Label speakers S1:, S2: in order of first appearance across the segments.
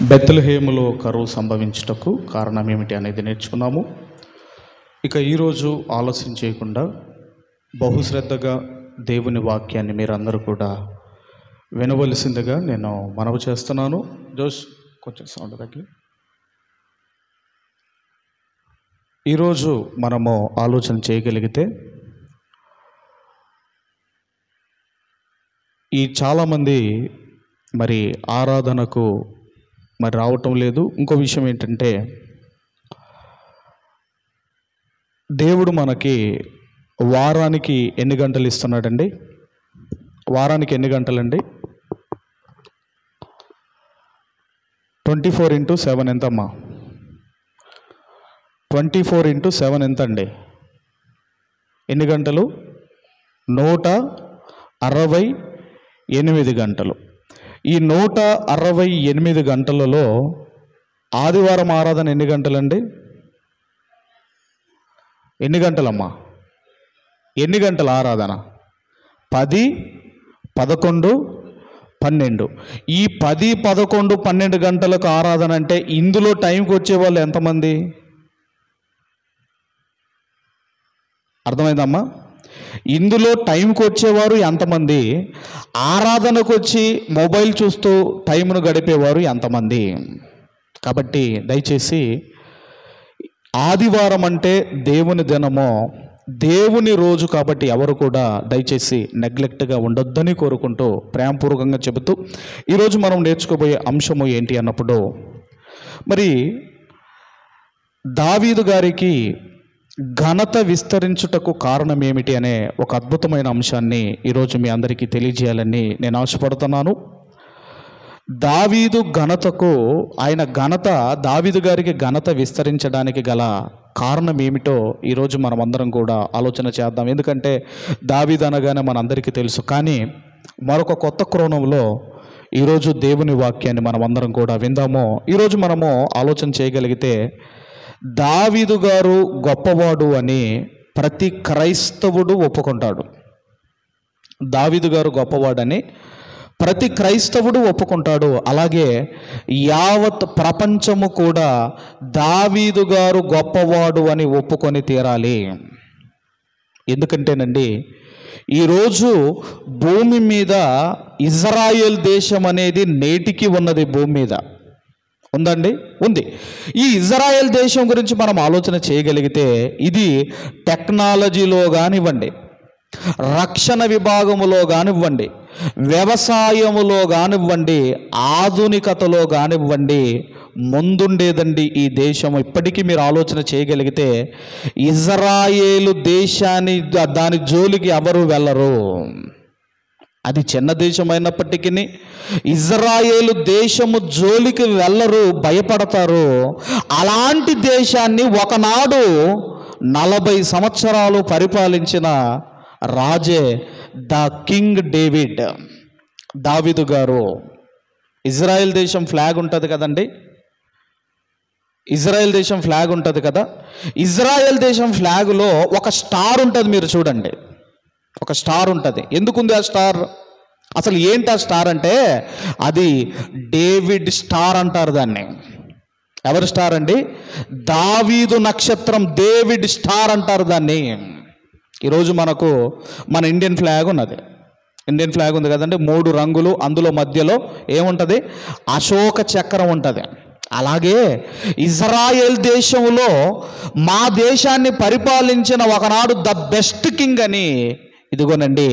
S1: బెత్లెహేములో కరువు సంభవించుటకు కారణం ఏమిటి అనేది నేర్చుకున్నాము. ఇక ఈరోజు ఆలస్యం చేయకుండా బహుశ్రద్ధగా దేవుని వాక్యాన్ని మీరందరూ కూడా వినవలసిందిగా నేను మనవి చేస్తున్నాను. జోష్ కొంచెం సౌండ్ తగ్గి. ఈరోజు మనము ఆలోచన చేయగలిగితే చాలామంది మరి ఆరాధనకు రావటం లేదు. ఇంకో విషయం ఏంటంటే, దేవుడు మనకి వారానికి ఎన్ని గంటలు ఇస్తున్నాడండి? వారానికి ఎన్ని గంటలండి? 24x7 ఎంతమ్మా? 24x7 ఎంత అండి? ఎన్ని గంటలు? 168 గంటలు. ఈ 168 గంటలలో ఆదివారం ఆరాధన ఎన్ని గంటలండి? ఎన్ని గంటలమ్మా? ఎన్ని గంటల ఆరాధన? 10, 11, 12. ఈ 10, 11, 12 గంటలకు ఆరాధన అంటే ఇందులో టైంకి వచ్చేవాళ్ళు ఎంతమంది? అర్థమైందమ్మా? ఇందులో టైంకి వచ్చేవారు ఎంతమంది? ఆరాధనకు వచ్చి మొబైల్ చూస్తూ టైంను గడిపేవారు ఎంతమంది? కాబట్టి దయచేసి ఆదివారం అంటే దేవుని దినము, దేవుని రోజు కాబట్టి ఎవరు కూడా దయచేసి నెగ్లెక్ట్గా ఉండొద్దని కోరుకుంటూ ప్రేమపూర్వకంగా చెబుతూ ఈరోజు మనం నేర్చుకోబోయే అంశము ఏంటి అన్నప్పుడు, మరి దావీదు గారికి ఘనత విస్తరించుటకు కారణం ఏమిటి అనే ఒక అద్భుతమైన అంశాన్ని ఈరోజు మీ అందరికీ తెలియజేయాలని నేను ఆశపడుతున్నాను. దావీదు ఘనతకు, దావీదు గారికి ఘనత విస్తరించడానికి గల కారణం ఏమిటో ఈరోజు మనం అందరం కూడా ఆలోచన చేద్దాం. ఎందుకంటే దావీదు అనగానే మనందరికీ తెలుసు, కానీ మరొక కొత్త కోణంలో ఈరోజు దేవుని వాక్యాన్ని మనం అందరం కూడా విందాము. ఈరోజు మనము ఆలోచన చేయగలిగితే, దావీదు గారు గొప్పవాడు అని ప్రతి క్రైస్తవుడు ఒప్పుకుంటాడు. దావీదు గారు గొప్పవాడని ప్రతి క్రైస్తవుడు ఒప్పుకుంటాడు. అలాగే యావత్ ప్రపంచము కూడా దావీదు గారు గొప్పవాడు అని ఒప్పుకొని తీరాలి. ఎందుకంటేనండి, ఈరోజు భూమి మీద ఇజ్రాయేల్ దేశం అనేది నేటికి ఉన్నది. భూమి మీద ఉందండి, ఉంది. ఈ ఇజ్రాయెల్ దేశం గురించి మనం ఆలోచన చేయగలిగితే, ఇది టెక్నాలజీలో కానివ్వండి, రక్షణ విభాగములో కానివ్వండి, వ్యవసాయములో కానివ్వండి, ఆధునికతలో కానివ్వండి ముందుండేదండి ఈ దేశం. ఇప్పటికీ మీరు ఆలోచన చేయగలిగితే ఇజ్రాయేలు దేశాన్ని, దాని జోలికి ఎవరు వెళ్ళరు. అది చిన్న దేశం అయినప్పటికీ ఇజ్రాయేలు దేశము జోలికి వెళ్ళరు, భయపడతారు. అలాంటి దేశాన్ని ఒకనాడు 40 సంవత్సరాలు పరిపాలించిన రాజే ద కింగ్ డేవిడ్, దావీదు గారు. ఇజ్రాయెల్ దేశం ఫ్లాగ్ ఉంటుంది కదండి, ఇజ్రాయెల్ దేశం ఫ్లాగ్ ఉంటుంది కదా. ఇజ్రాయెల్ దేశం ఫ్లాగ్లో ఒక స్టార్ ఉంటుంది, మీరు చూడండి, ఒక స్టార్ ఉంటుంది. ఎందుకుంది ఆ స్టార్? అసలు ఏంటి ఆ స్టార్ అంటే, అది డేవిడ్ స్టార్ అంటారు దాన్ని. ఎవరి స్టార్ అండి? దావీదు నక్షత్రం, డేవిడ్ స్టార్ అంటారు దాన్ని. ఈరోజు మనకు మన ఇండియన్ ఫ్లాగ్ ఉన్నది. ఇండియన్ ఫ్లాగ్ ఉంది కదండి, 3 రంగులు, అందులో మధ్యలో ఏముంటుంది? అశోక చక్రం ఉంటుంది. అలాగే ఇజ్రాయెల్ దేశంలో మా దేశాన్ని పరిపాలించిన ఒకనాడు ద బెస్ట్ కింగ్ అని, ఇదిగోనండి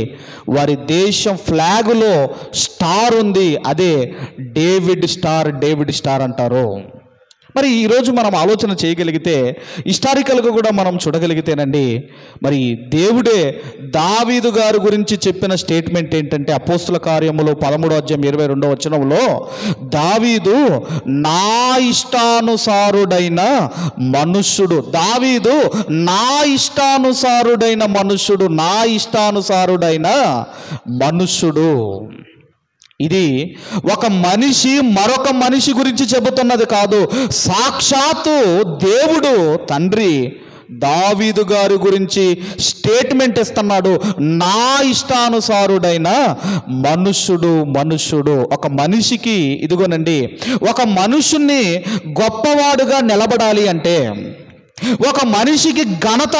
S1: వారి దేశం ఫ్లాగులో స్టార్ ఉంది. అదే డేవిడ్ స్టార్, డేవిడ్ స్టార్ అంటారు. మరి ఈరోజు మనం ఆలోచన చేయగలిగితే, హిస్టారికల్గా కూడా మనం చూడగలిగితేనండి, మరి దేవుడే దావీదు గారి గురించి చెప్పిన స్టేట్మెంట్ ఏంటంటే, అపోస్తుల కార్యములు 13:22 దావీదు నా ఇష్టానుసారుడైన మనుష్యుడు, దావీదు నా ఇష్టానుసారుడైన మనుష్యుడు, నా ఇష్టానుసారుడైన మనుష్యుడు. ఇది ఒక మనిషి మరొక మనిషి గురించి చెబుతున్నది కాదు. సాక్షాత్తు దేవుడు తండ్రి దావీదు గారి గురించి స్టేట్మెంట్ ఇస్తున్నాడు. నా ఇష్టానుసారుడైన మనుష్యుడు. ఒక మనిషికి ఇదిగోనండి, ఒక మనుషుణ్ణి గొప్పవాడుగా నిలబడాలి అంటే, ఒక మనిషికి ఘనత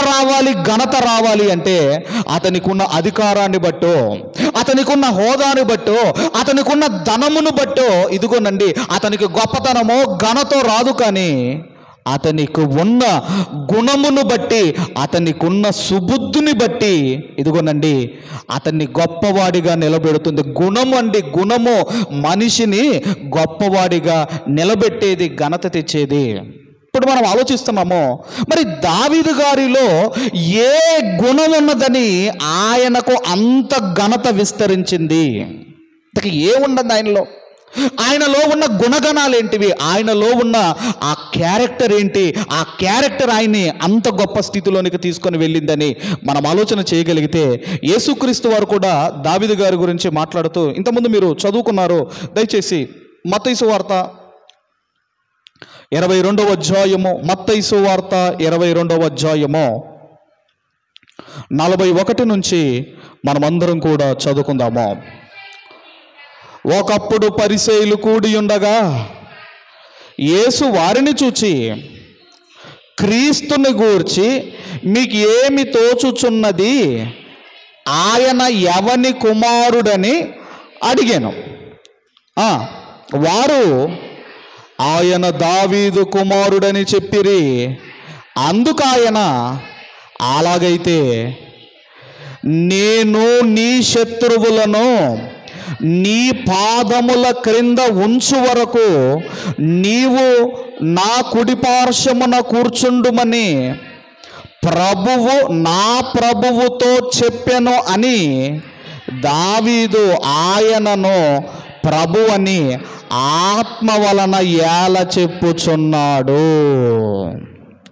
S1: రావాలి అంటే అతనికున్న అధికారాన్ని బట్టో, అతనికున్న హోదాని బట్టో, అతనికున్న ధనమును బట్టో ఇదిగోనండి అతనికి గొప్పతనమో ఘనతో రాదు. కానీ అతనికి ఉన్న గుణమును బట్టి, అతనికున్న సుబుద్ధిని బట్టి ఇదిగోనండి అతన్ని గొప్పవాడిగా నిలబెడుతుంది. గుణము మనిషిని గొప్పవాడిగా నిలబెట్టేది, ఘనత తెచ్చేది. ఇప్పుడు మనం ఆలోచిస్తున్నాము, మరి దావీదు గారిలో ఏ గుణం ఉన్నదని ఆయనకు అంత ఘనత విస్తరించింది? ఏముండదు ఆయనలో ఉన్న గుణగణాలు ఏంటివి? ఆయనలో ఉన్న ఆ క్యారెక్టర్ ఏంటి? ఆ క్యారెక్టర్ ఆయన్ని అంత గొప్ప స్థితిలోనికి తీసుకొని వెళ్ళిందని మనం ఆలోచన చేయగలిగితే, యేసుక్రీస్తు వారు కూడా దావీదు గారి గురించి మాట్లాడుతూ, ఇంతకుముందు మీరు చదువుకున్నారు, దయచేసి మత్తయి సువార్త 22వ అధ్యాయము, మత్తయి సువార్త 22వ అధ్యాయము 41 నుంచి మనమందరం కూడా చదువుకుందాము. ఒకప్పుడు పరిసయ్యులు కూడి ఉండగా యేసు వారిని చూచి, క్రీస్తుని గూర్చి మీకు ఏమి తోచుచున్నది? ఆయన ఎవని కుమారుడని అడిగాను. వారు ఆయన దావీదు కుమారుడని చెప్పిరి. అందుకు ఆయన, అలాగైతే నేను నీ శత్రువులను నీ పాదముల క్రింద ఉంచు వరకు నీవు నా కుడిపార్శ్వమున కూర్చుండుమని నా ప్రభువుతో చెప్పెను అని దావీదు ఆయనను ప్రభు అని ఆత్మ వలన ఏల చెప్పుచున్నాడు.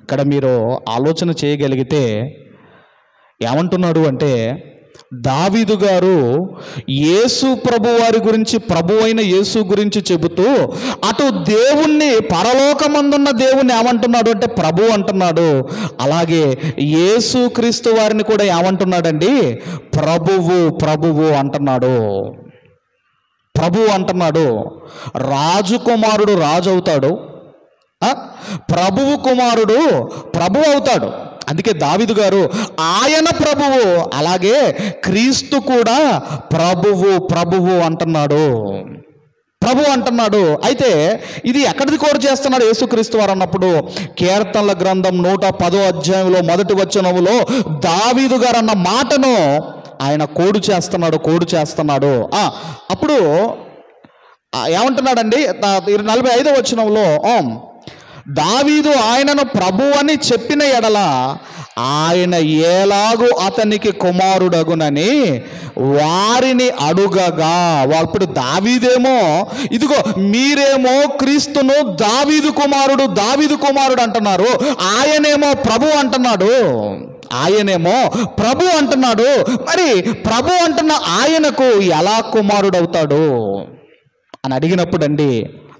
S1: ఇక్కడ మీరు ఆలోచన చేయగలిగితే ఏమంటున్నాడు అంటే, దావీదు గారు యేసు ప్రభు వారి గురించి, ప్రభు అయిన యేసు గురించి చెబుతూ, అటు దేవుణ్ణి, పరలోకమందున్న దేవుణ్ణి ఏమంటున్నాడు అంటే ప్రభు అంటున్నాడు. అలాగే యేసు క్రీస్తు వారిని కూడా ఏమంటున్నాడండి? ప్రభువు అంటున్నాడు. ప్రభు అంటున్నాడు. రాజకుమారుడు రాజు అవుతాడు, ప్రభువు కుమారుడు ప్రభు అవుతాడు. అందుకే దావీదు గారు ఆయన ప్రభువు, అలాగే క్రీస్తు కూడా ప్రభువు అంటున్నాడు. అయితే ఇది ఎక్కడిది కోరు చేస్తున్నాడు యేసుక్రీస్తు వారు అన్నప్పుడు, కీర్తనల గ్రంథం 110వ అధ్యాయంలో మొదటి వచనములో దావీదు గారు అన్న మాటను ఆయన కోడు చేస్తున్నాడు. అప్పుడు ఏమంటున్నాడండి? 45వ వచనంలో, దావీదు ఆయనను ప్రభు అని చెప్పిన ఎడల ఆయన ఎలాగూ అతనికి కుమారుడగునని వారిని అడుగగా, ఇప్పుడు దావీదేమో ఇదిగో మీరేమో క్రీస్తును దావీదు కుమారుడు అంటున్నారు, ఆయనేమో ప్రభు అంటున్నాడు. మరి ప్రభు అంటున్న ఆయనకు ఎలా కుమారుడవుతాడు అని అడిగినప్పుడు అండి,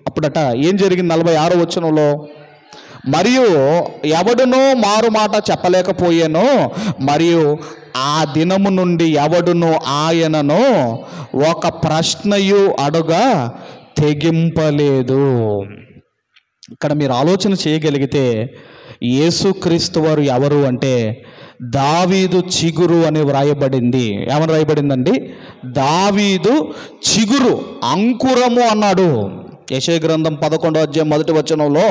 S1: అప్పుడట ఏం జరిగింది? 46వ వచనంలో, మరియు ఎవడునో మారు మాట చెప్పలేకపోయాను, మరియు ఆ దినము నుండి ఎవడును ఆయనను ఒక ప్రశ్నయు అడుగా తెగింపలేదు. ఇక్కడ మీరు ఆలోచన చేయగలిగితే యేసుక్రీస్తు వారు ఎవరు అంటే దావీదు చిగురు అని వ్రాయబడింది. ఏమని రాయబడిందండి? దావీదు చిగురు, అంకురము అన్నాడు. యెషయా గ్రంథం 11వ అధ్యాయం 1వ వచనంలో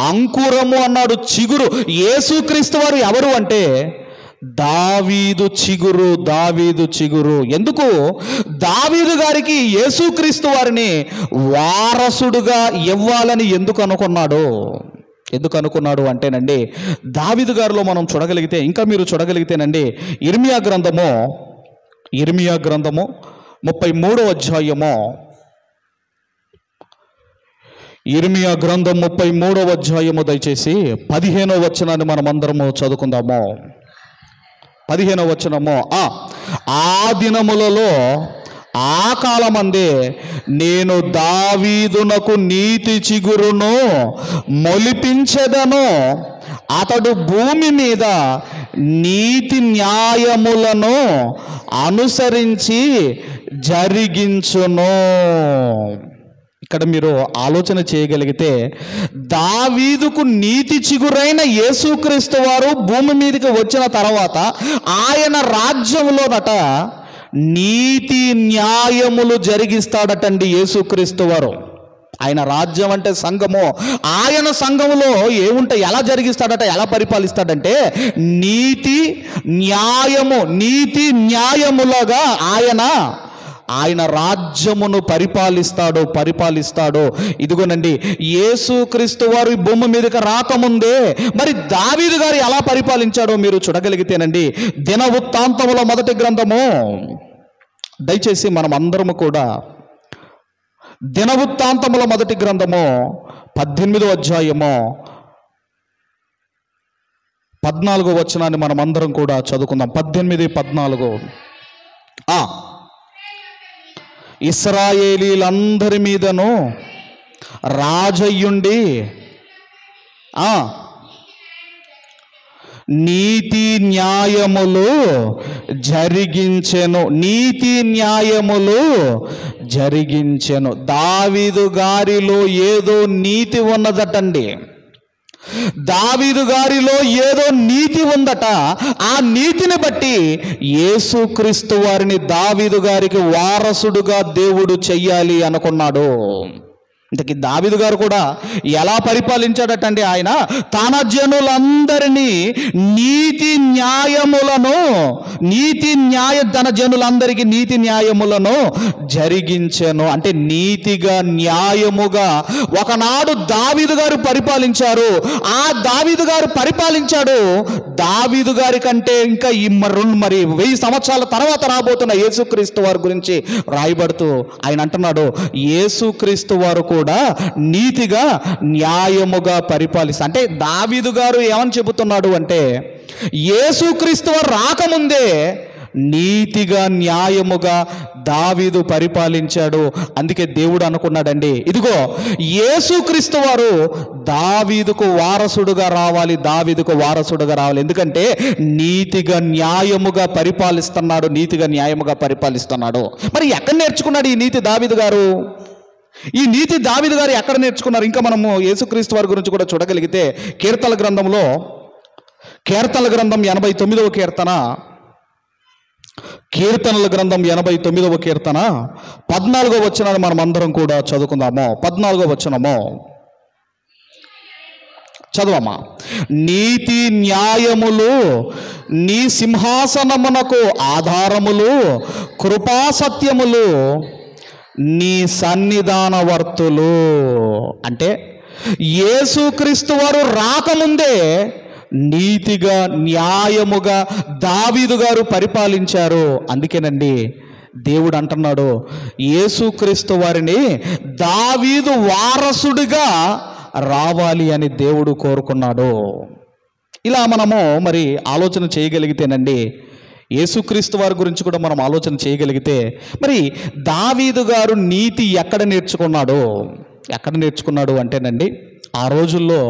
S1: అంకురము అన్నాడు, చిగురు. యేసుక్రీస్తు వారు ఎవరు అంటే దావీదు చిగురు. ఎందుకు దావీదు గారికి యేసుక్రీస్తు వారిని వారసుడుగా ఇవ్వాలని ఎందుకు అనుకున్నాడు అంటేనండి, దావీదు గారిలో మనం చూడగలిగితే, ఇంకా మీరు చూడగలిగితేనండి, ఇర్మియా గ్రంథము 33వ అధ్యాయము, ఇర్మియా గ్రంథం 33వ అధ్యాయము దయచేసి 15వ వచనాన్ని మనం అందరము చదువుకుందాము. 15వ వచనము, ఆ దినములలో ఆ కాలమందే నేను దావీదునకు నీతి చిగురును మొలిపించెదను, అతడు భూమి మీద నీతి న్యాయములను అనుసరించి జరిగించును. ఇక్కడ మీరు ఆలోచన చేయగలిగితే, దావీదుకు నీతి చిగురైన యేసుక్రీస్తు వారు భూమి మీదకి వచ్చిన తర్వాత ఆయన రాజ్యంలోనట నీతి న్యాయములు జరిగిస్తాడటండి యేసుక్రీస్తు వారు. ఆయన రాజ్యం అంటే సంఘము. ఆయన సంఘములో ఏముంటాయి, ఎలా జరిగిస్తాడట, ఎలా పరిపాలిస్తాడంటే నీతి న్యాయములుగా ఆయన రాజ్యమును పరిపాలిస్తాడు. ఇదిగోనండి, యేసుక్రీస్తు వారు ఈ భూమి మీదకి రాకముందే మరి దావీదు గారు ఎలా పరిపాలించాడో మీరు చూడగలిగితేనండి, దినవృత్తాంతముల మొదటి గ్రంథము, దయచేసి మనం అందరము కూడా దినవృత్తాంతముల మొదటి గ్రంథము 18వ అధ్యాయము 14వ వచనాన్ని మనం అందరం కూడా చదువుకుందాం. 18:14. ఇశ్రాయేలీలందరి మీదను రాజయ్యుండి నీతి న్యాయములు జరిగించెను. దావీదు గారిలో ఏదో నీతి ఉన్నదటండి. దావీదు గారిలో ఏదో నీతి ఉందట. ఆ నీతిని బట్టి యేసుక్రీస్తు వారిని దావీదు గారికి వారసుడుగా దేవుడు చెయ్యాలి అనుకున్నాడు. ఇంతకీ దావీదు గారు కూడా ఎలా పరిపాలించాడటండి? ఆయన తన జనులందరినీ తన జనులందరికీ నీతి న్యాయములను జరిగించెను. అంటే నీతిగా న్యాయముగా ఒకనాడు దావీదు గారు పరిపాలించారు. ఆ దావీదు గారు పరిపాలించాడు. దావీదు గారి కంటే ఇంకా మరి 1000 సంవత్సరాల తర్వాత రాబోతున్న యేసుక్రీస్తు వారి గురించి రాయబడుతూ ఆయన అంటున్నాడు, యేసుక్రీస్తు వారు కూడా నీతిగా న్యాయముగా పరిపాలిస్తారు. అంటే దావీదు గారు ఏమని చెబుతున్నాడు అంటే, యేసుక్రీస్తు వారు రాకముందే నీతిగా న్యాయముగా దావీదు పరిపాలించాడు. అందుకే దేవుడు అనుకున్నాడండి, ఇదిగో యేసుక్రీస్తు వారు దావీదుకు వారసుడుగా రావాలి. ఎందుకంటే నీతిగా న్యాయముగా పరిపాలిస్తున్నాడు. మరి ఎక్కడ నేర్చుకున్నాడు ఈ నీతి దావీదు గారు? ఈ నీతి దావీదు గారు ఎక్కడ నేర్చుకున్నారు? ఇంకా మనము యేసుక్రీస్తు వారి గురించి కూడా చూడగలిగితే కీర్తనల గ్రంథం 89వ కీర్తన, కీర్తనల గ్రంథం 89వ కీర్తన 14వ వచనాన్ని మనం అందరం కూడా చదువుకుందాము. 14వ వచనము చదవమ్మా. నీతి న్యాయములు నీ సింహాసనమునకు ఆధారములు, కృపాసత్యములు నీ సన్నిధానవర్తులు. అంటే యేసుక్రీస్తు వారు రాకముందే నీతిగా న్యాయముగా దావీదు గారు పరిపాలించారు. అందుకేనండి దేవుడు అంటున్నాడు, యేసుక్రీస్తు వారిని దావీదు వారసుడిగా రావాలి అని దేవుడు కోరుకున్నాడు. ఇలా మనము మరి ఆలోచన చేయగలిగితేనండి, యేసుక్రీస్తు వారి గురించి కూడా మనం ఆలోచన చేయగలిగితే, మరి దావీదు గారు నీతి ఎక్కడ నేర్చుకున్నాడు అంటేనండి, ఆ రోజుల్లో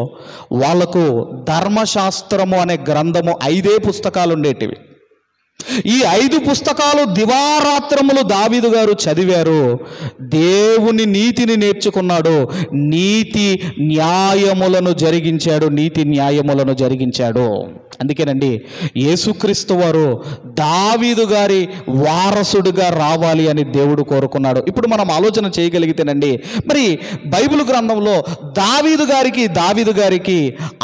S1: వాళ్ళకు ధర్మశాస్త్రము అనే గ్రంథము 5 పుస్తకాలు ఉండేటివి. ఈ 5 పుస్తకాలు దివారాత్రములు దావీదు గారు చదివారు. దేవుని నీతిని నేర్చుకున్నాడు. నీతి న్యాయములను జరిగించాడు. అందుకేనండి యేసుక్రీస్తు వారు దావీదు గారి వారసుడిగా రావాలి అని దేవుడు కోరుకున్నాడు. ఇప్పుడు మనం ఆలోచన చేయగలిగితేనండి, మరి బైబిల్ గ్రంథంలో దావీదు గారికి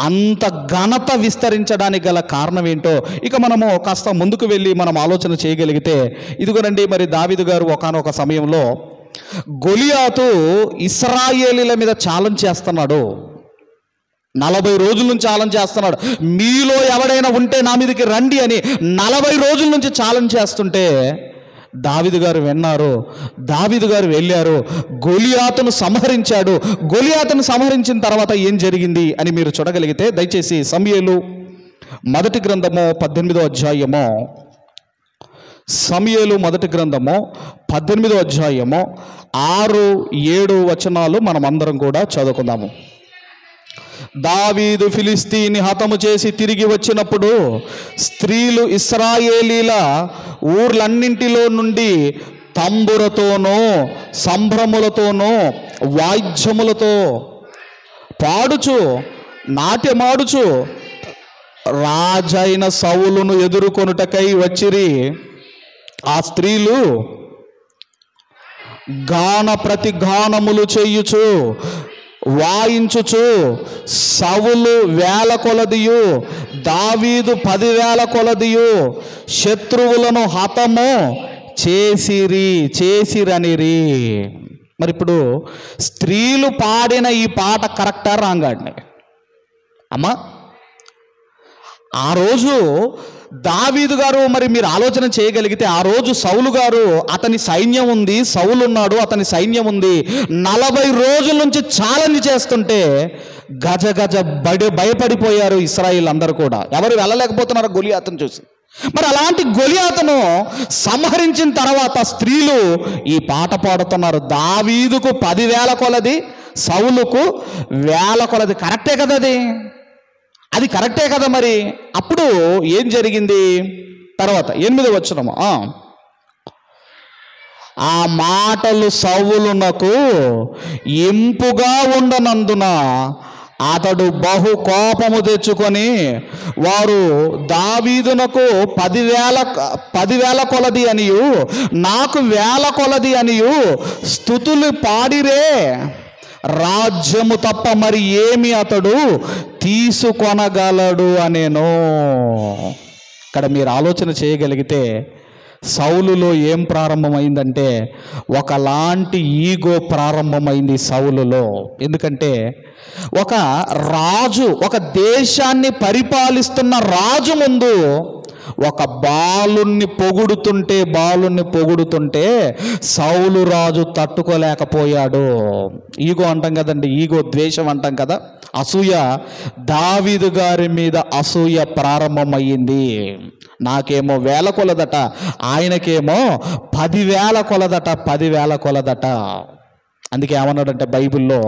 S1: అంత ఘనత విస్తరించడానికి గల కారణం ఏంటో ఇక మనము కాస్త ముందుకు వెళ్ళి మనం ఆలోచన చేయగలిగితే, ఇదిగోనండి, మరి దావీదు గారు ఒకానొక సమయంలో గొలియాతు ఇశ్రాయేలీల మీద ఛాలెంజ్ చేస్తున్నాడు. 40 రోజుల నుంచి ఛాలెంజ్ చేస్తున్నాడు. మీలో ఎవడైనా ఉంటే నా మీదకి రండి అని 40 రోజుల నుంచి ఛాలెంజ్ చేస్తుంటే దావీదు గారు విన్నారు. దావీదు గారు వెళ్ళారు, గొలియాతును సంహరించాడు. గొలియాతును సంహరించిన తర్వాత ఏం జరిగింది అని మీరు చూడగలిగితే దయచేసి సమూయేలు మొదటి గ్రంథము 18వ అధ్యాయము, సమూయేలు మొదటి గ్రంథము 18వ అధ్యాయము 6-7 వచనాలు మనం అందరం కూడా చదువుకుందాము. దావీదు ఫిలిస్తీని హతము చేసి తిరిగి వచ్చినప్పుడు స్త్రీలు ఇశ్రాయేలీల ఊర్లన్నింటిలో నుండి తంబురతోనూ సంభ్రములతోనూ వాయిద్యములతో పాడుచు నాట్యమాడుచు రాజైన సౌలును ఎదుర్కొనుటకై వచ్చిరి. ఆ స్త్రీలు గాన ప్రతిగానములు చేయుచు వాయించుచు సౌలు 1000 కొలదియు దావీదు 10,000 కొలదియు శత్రువులను హతము చేసిరనిరి. మరి ఇప్పుడు స్త్రీలు పాడిన ఈ పాట కరెక్టా రాంగా అండి? అమ్మా, ఆ రోజు దావీదు గారు, మరి మీరు ఆలోచన చేయగలిగితే, ఆ రోజు సౌలు గారు, అతని సైన్యం ఉంది, సౌలు ఉన్నాడు, అతని సైన్యం ఉంది, 40 రోజుల నుంచి ఛాలెంజ్ చేస్తుంటే గజ భయపడిపోయారు ఇశ్రాయేల్ అందరూ కూడా. ఎవరు వెళ్ళలేకపోతున్నారు గొలియాతును చూసి. మరి అలాంటి గొలియాతును సంహరించిన తర్వాత స్త్రీలు ఈ పాట పాడుతున్నారు. దావీదుకు 10,000 కొలది, సౌలుకు 1000 కొలది. కరెక్టే కదా? అది కరెక్టే కదా? మరి అప్పుడు ఏం జరిగింది? తర్వాత 8వ వచనము, ఆ మాటలు సౌలునకు ఇంపుగా ఉండనందున అతడు బహు కోపము తెచ్చుకొని, వారు దావీదునకు 10,000 కొలది అనియు నాకు 1000 కొలది అనియు స్తుతులు పాడిరే, రాజ్యము తప్ప మరి ఏమి అతడు తీసుకొనగలడు అనేను. ఇక్కడ మీరు ఆలోచన చేయగలిగితే సౌలులో ఏం ప్రారంభమైందంటే ఒకలాంటి ఈగో ప్రారంభమైంది సౌలులో. ఎందుకంటే ఒక రాజు, ఒక దేశాన్ని పరిపాలిస్తున్న రాజు ముందు ఒక బాలుణ్ణి పొగుడుతుంటే సౌలు రాజు తట్టుకోలేకపోయాడు. ఈగో అంటాం కదండి, ఈగో ద్వేషం అంటాం కదా. అసూయ, దావీదు గారి మీద అసూయ ప్రారంభమయ్యింది. నాకేమో 1000 కొలదట, ఆయనకేమో 10,000 కొలదట, 10,000 కొలదట. అందుకే ఏమన్నాడంటే బైబిల్లో,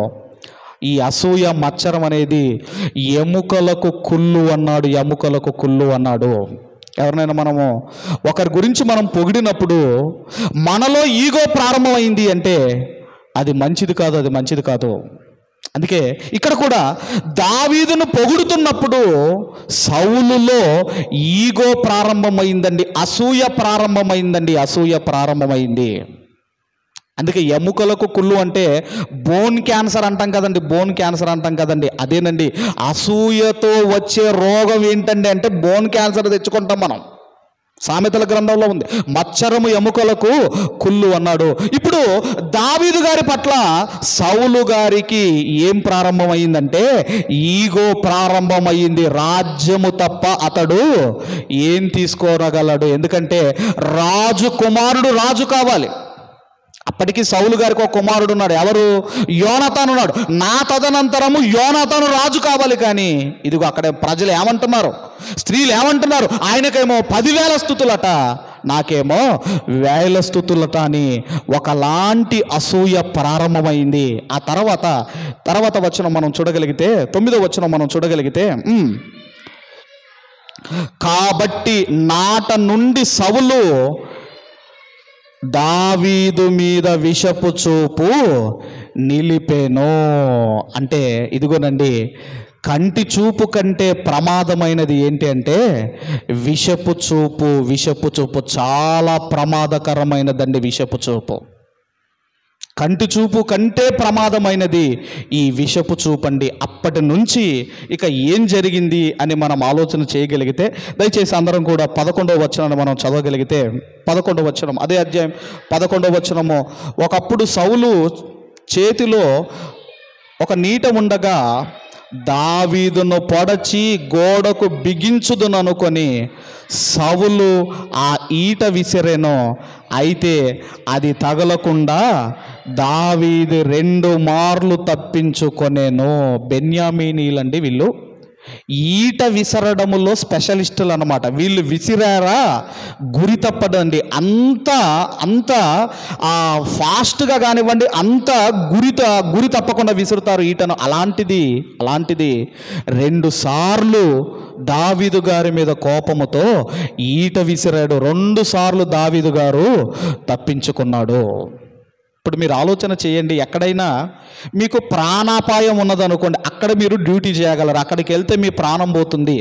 S1: ఈ అసూయ మచ్చరం అనేది ఎముకలకు కుళ్ళు అన్నాడు, ఎముకలకు కుళ్ళు అన్నాడు. ఎవరినైనా మనము ఒకరి గురించి మనం పొగిడినప్పుడు మనలో ఈగో ప్రారంభమైంది అంటే అది మంచిది కాదు, అది మంచిది కాదు. అందుకే ఇక్కడ కూడా దావీదును పొగుడుతున్నప్పుడు సౌలులో ఈగో ప్రారంభమైందండి, అసూయ ప్రారంభమైంది. అందుకే ఎముకలకు కుళ్ళు అంటే బోన్ క్యాన్సర్ అంటాం కదండి, అదేనండి. అసూయతో వచ్చే రోగం ఏంటండి అంటే బోన్ క్యాన్సర్ తెచ్చుకుంటాం మనం. సామెతల గ్రంథంలో ఉంది, మచ్చరము ఎముకలకు కుళ్ళు అన్నాడు. ఇప్పుడు దావీదు గారి పట్ల సౌలు గారికి ఏం ప్రారంభమైందంటే ఈగో ప్రారంభమైంది. రాజ్యము తప్ప అతడు ఏం తీసుకోనగలడు? ఎందుకంటే రాజు కుమారుడు రాజు కావాలి. అప్పటికి సౌలు గారికి ఒక కుమారుడు ఉన్నాడు. ఎవరు? యోనాతాను ఉన్నాడు. నా తదనంతరము యోనాతాను రాజు కావాలి. కానీ ఇదిగో అక్కడ ప్రజలు ఏమంటున్నారు, స్త్రీలు ఏమంటున్నారు? ఆయనకేమో 10,000 స్తుతులట, నాకేమో 1000 స్తుతులట అని ఒకలాంటి అసూయ ప్రారంభమైంది. ఆ తర్వాత వచనం మనం చూడగలిగితే, 9వ వచనం మనం చూడగలిగితే, కాబట్టి నాట నుండి సౌలు దావీదు మీద విషపు చూపు నిలిపెను. అంటే ఇదిగోనండి, కంటి చూపు కంటే ప్రమాదమైనది ఏంటి అంటే విషపు చూపు చాలా ప్రమాదకరమైనదండి. విషపు చూపు కంటి చూపు కంటే ప్రమాదమైనది ఈ విషపు చూపండి. అప్పటి నుంచి ఇక ఏం జరిగింది అని మనం ఆలోచన చేయగలిగితే, దయచేసి అందరం కూడా 11వ వచనాన్ని మనం చదవగలిగితే, 11వ వచనం, అదే అధ్యాయం 11వ వచనము, ఒకప్పుడు సౌలు చేతిలో ఒక నీట ఉండగా దావీదును పొడచి గోడకు బిగించుదుననుకొని సౌలు ఆ ఈట విసిరెను. అయితే అది తగలకుండా దావీదు 2 మార్లు తప్పించుకొనేను. బెన్యామీనీలండి వీళ్ళు. ఈట విసరడములో స్పెషలిస్టులు అన్నమాట. వీళ్ళు విసిరారా గురి తప్పదండి. అంత ఫాస్ట్గా కానివ్వండి, అంత గురి తప్పకుండా విసురుతారు ఈటను. అలాంటిది 2 సార్లు దావీదు గారి మీద కోపముతో ఈట విసిరాడు. 2 సార్లు దావీదు గారు తప్పించుకున్నాడు. ఇప్పుడు మీరు ఆలోచన చేయండి, ఎక్కడైనా మీకు ప్రాణాపాయం ఉన్నదనుకోండి, అక్కడ మీరు డ్యూటీ చేయగలరు. అక్కడికి వెళ్తే మీ ప్రాణం పోతుంది.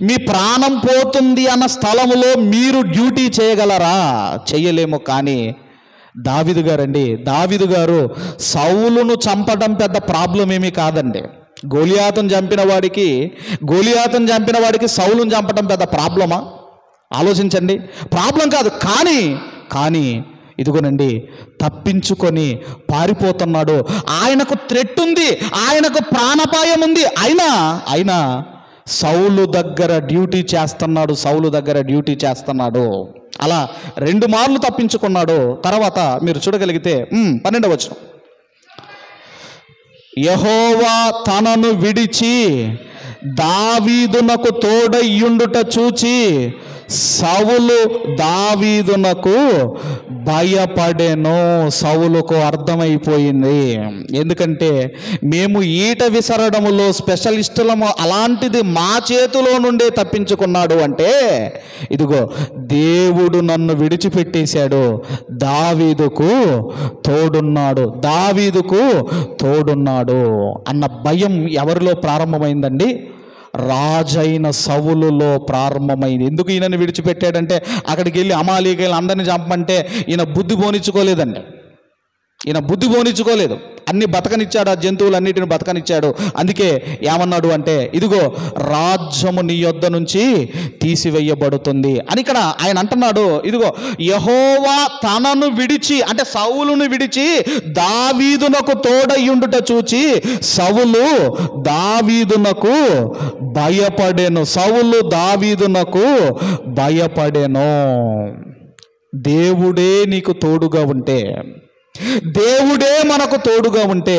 S1: మీ ప్రాణం పోతుంది అన్న స్థలములో మీరు డ్యూటీ చేయగలరా? చేయలేము. కానీ దావీదు గారు సౌలును చంపడం పెద్ద ప్రాబ్లం ఏమీ కాదండి. గోలియాతును చంపిన వాడికి సౌలును చంపడం పెద్ద ప్రాబ్లమా? ఆలోచించండి. ప్రాబ్లం కాదు. కానీ ఇదిగోనండి, తప్పించుకొని పారిపోతున్నాడు. ఆయనకు థ్రెట్ ఉంది, ఆయనకు ప్రాణాపాయం ఉంది. అయినా సౌలు దగ్గర డ్యూటీ చేస్తున్నాడు. అలా 2 మార్లు తప్పించుకున్నాడు. తర్వాత మీరు చూడగలిగితే 12వ వచనం, యెహోవా తనను విడిచి దావీదునకు తోడయ్యుండుట చూచి సౌలు దావీదునకు భయపడెను. సౌలుకు అర్థమైపోయింది. ఎందుకంటే మేము ఈట విసరడములో స్పెషలిస్టులము, అలాంటిది మా చేతిలో నుండే తప్పించుకున్నాడు అంటే, ఇదిగో దేవుడు నన్ను విడిచిపెట్టేశాడు, దావీదుకు తోడున్నాడు అన్న భయం ఎవరిలో ప్రారంభమైందండి? రాజైన సౌలులో ప్రారంభమైంది. ఎందుకు ఈయనని విడిచిపెట్టాడంటే, అక్కడికి వెళ్ళి అమాలీకీయులు అందరినీ చంపమంటే ఈయన బుద్ధి పోనిచ్చుకోలేదు. అన్ని బతకనిచ్చాడు, ఆ జంతువులన్నిటిని బతకనిచ్చాడు. అందుకే ఏమన్నాడు అంటే, ఇదిగో రాజ్యము నీ యొద్ద నుంచి తీసివేయబడుతుంది అని ఇక్కడ ఆయన అంటున్నాడు. ఇదిగో యెహోవా తనను విడిచి, అంటే సౌలును విడిచి దావీదునకు తోడయ్యుండుట చూచి సౌలు దావీదునకు భయపడెను. దేవుడే నీకు తోడుగా ఉంటే, దేవుడే మనకు తోడుగా ఉంటే,